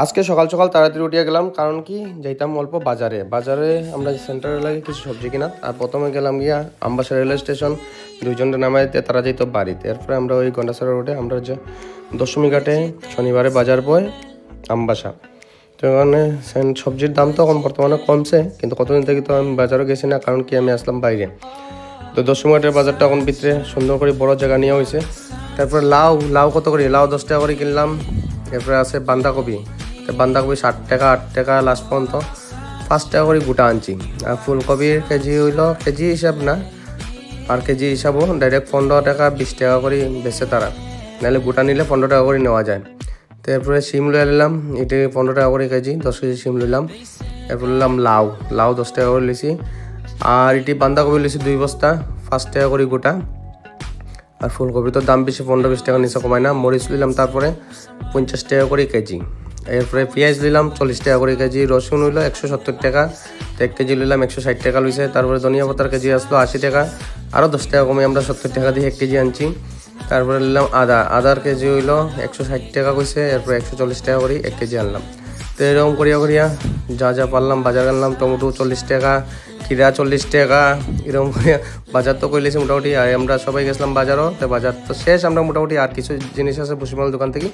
আজকে সকাল সকাল তাড়াতাড়ি উঠিয়ে গেলাম, কারণ কি যাইতাম অল্প বাজারে। আমরা সেন্টারে লাগে কিছু সবজি কিনা। আর প্রথমে গেলাম গিয়া আমবাসা রেলওয়ে স্টেশন, দুইজনটা নামাইতে তারা যেত বাড়িতে। এরপরে আমরা ওই গন্ডাছড়া রোডে আমরা যে দশমী ঘাটে শনিবারে বাজার বয় আমবাসা। তো ওখানে সবজির দাম তো এখন বর্তমানে কমছে, কিন্তু কতদিন থেকে তো আমি বাজারও গেছি না, কারণ কি আমি আসলাম বাইরে। তো দশমী ঘাটের বাজারটা এখন ভিতরে সুন্দর করে বড় জায়গা নেওয়া হয়েছে। তারপরে লাউ কত করে, লাউ 10 টাকা করে কিনলাম। এরপরে আছে বাঁধাকপি 60 টাকা 8 টাকা লাস্ট পর্যন্ত 5 টাকা করে গোটা আনছি। আর ফুলকপির কেজি হইলো কেজি হিসাব না, আর কেজি হিসাবও ডাইরেক্ট 15 টাকা 20 টাকা করে বেচে তারা, নাহলে গোটা নিলে 15 টাকা করে নেওয়া যায়। তো এরপরে শিম লয়ে নিলাম, এটি 15 টাকা করে কেজি, 10 কেজি শিম নিলাম। এরপর নিলাম লাউ 10 টাকা করে লিছি। আর এটি বাঁধাকপি লিছি 2 বস্তা 5 টাকা করে গোটা। আর ফুলকপি তো দাম বেশি, 15-20 টাকা নিচে কমায় না। মরিচ নিলাম তারপরে 50 টাকা করে কেজি। এরপরে পেঁয়াজ নিলাম 40 টাকা করে কেজি। রসুন হইলো 170 টাকা, 1 কেজি নিলাম 160 টাকা লইছে। তারপরে ধনিয়া পাতার কেজি আসলো 80 টাকা, আরও 10 টাকা কমে আমরা 70 টাকা দিয়ে 1 কেজি আনছি। তারপরে নিলাম আদার কেজি হইলো 160 টাকা কইছে, এরপরে 140 টাকা করে 1 কেজি আনলাম। তো এরকম করিয়া যা পারলাম বাজার আনলাম। টমেটো 40 টাকা, খিরা 40 টাকা, এরকম করে বাজার তো করলেছি মোটামুটি। আর আমরা সবাই গেছিলাম বাজারও, তো বাজার তো শেষ। আমরা মোটামুটি আর কিছু জিনিস আছে ভুসিমাল দোকান থেকে